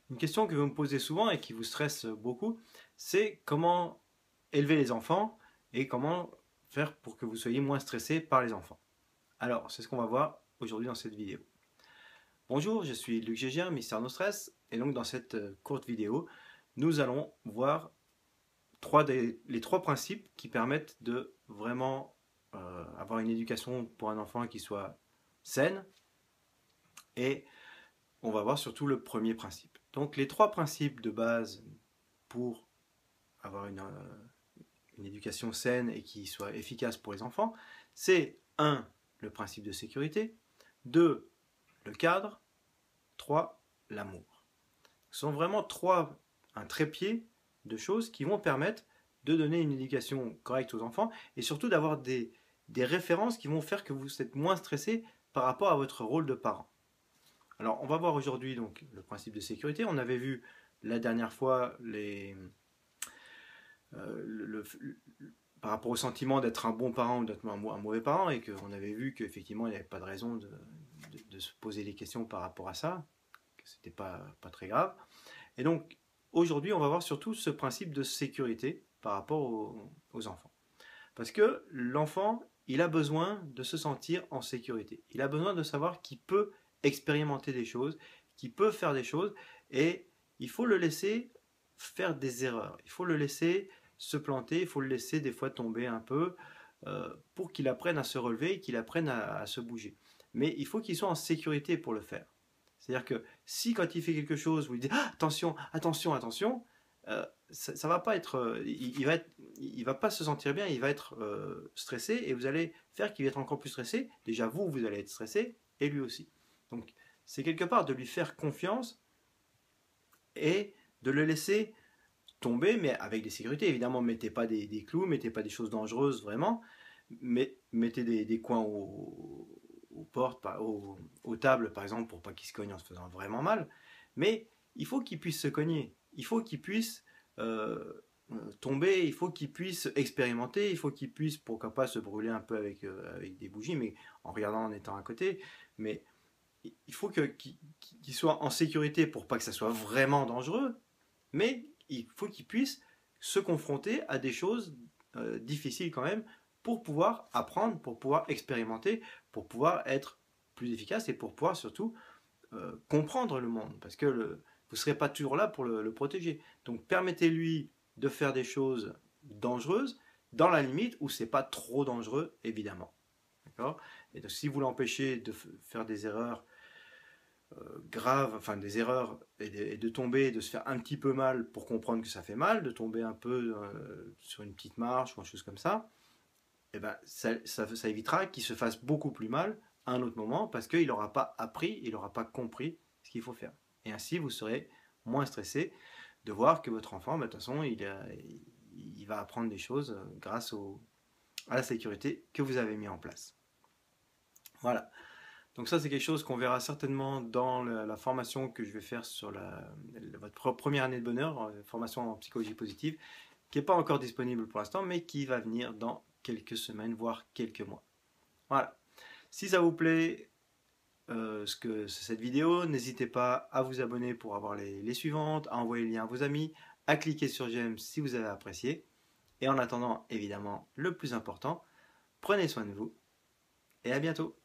Une question que vous me posez souvent et qui vous stresse beaucoup, c'est comment élever les enfants et comment faire pour que vous soyez moins stressé par les enfants. Alors, c'est ce qu'on va voir aujourd'hui dans cette vidéo. Bonjour, je suis Luc Gégien, Mister No Stress, et donc dans cette courte vidéo, nous allons voir les trois principes qui permettent de vraiment avoir une éducation pour un enfant qui soit saine, et on va voir surtout le premier principe. Donc les trois principes de base pour avoir une éducation saine et qui soit efficace pour les enfants, c'est 1. Le principe de sécurité, 2. Le cadre, 3. L'amour. Ce sont vraiment un trépied de choses qui vont permettre de donner une éducation correcte aux enfants et surtout d'avoir des références qui vont faire que vous êtes moins stressé par rapport à votre rôle de parent. Alors, on va voir aujourd'hui donc le principe de sécurité. On avait vu la dernière fois par rapport au sentiment d'être un bon parent ou d'être un mauvais parent et qu'on avait vu qu'effectivement il n'y avait pas de raison de se poser des questions par rapport à ça, que c'était pas très grave. Et donc aujourd'hui, on va voir surtout ce principe de sécurité par rapport aux enfants. Parce que l'enfant, il a besoin de se sentir en sécurité. Il a besoin de savoir qu'il peut expérimenter des choses, qu'il peut faire des choses, et il faut le laisser faire des erreurs. Il faut le laisser se planter, il faut le laisser des fois tomber un peu pour qu'il apprenne à se relever et qu'il apprenne à se bouger. Mais il faut qu'il soit en sécurité pour le faire. C'est-à-dire que si quand il fait quelque chose, vous lui dites ah, attention, attention, attention, ça va pas être, il va pas se sentir bien, il va être stressé et vous allez faire qu'il va être encore plus stressé. Déjà vous allez être stressé et lui aussi. Donc c'est quelque part de lui faire confiance et de le laisser tomber, mais avec des sécurités. Évidemment, mettez pas des clous, mettez pas des choses dangereuses vraiment, mais mettez des coins aux portes, aux tables par exemple, pour pas qu'il se cogne en se faisant vraiment mal. Mais il faut qu'il puisse se cogner, il faut qu'il puisse tomber, il faut qu'il puisse expérimenter, il faut qu'il puisse, pourquoi pas, se brûler un peu avec des bougies, mais en regardant en étant à côté. Mais il faut qu'il soit en sécurité pour pas que ça soit vraiment dangereux, mais il faut qu'il puisse se confronter à des choses difficiles quand même pour pouvoir apprendre, pour pouvoir expérimenter, pour pouvoir être plus efficace et pour pouvoir surtout comprendre le monde, parce que vous ne serez pas toujours là pour le protéger. Donc permettez-lui de faire des choses dangereuses dans la limite où c'est pas trop dangereux, évidemment. D'accord ? Et donc si vous l'empêchez de faire des erreurs graves, enfin des erreurs, et de tomber, de se faire un petit peu mal pour comprendre que ça fait mal, de tomber un peu sur une petite marche ou une chose comme ça, et ben ça évitera qu'il se fasse beaucoup plus mal à un autre moment parce qu'il n'aura pas appris, il n'aura pas compris ce qu'il faut faire. Et ainsi, vous serez moins stressé de voir que votre enfant, de toute façon, il va apprendre des choses grâce à la sécurité que vous avez mis en place. Voilà. Donc ça, c'est quelque chose qu'on verra certainement dans la formation que je vais faire sur votre première année de bonheur, formation en psychologie positive, qui n'est pas encore disponible pour l'instant, mais qui va venir dans quelques semaines, voire quelques mois. Voilà. Si ça vous plaît, cette vidéo, n'hésitez pas à vous abonner pour avoir les suivantes, à envoyer le lien à vos amis, à cliquer sur j'aime si vous avez apprécié. Et en attendant, évidemment, le plus important, prenez soin de vous et à bientôt.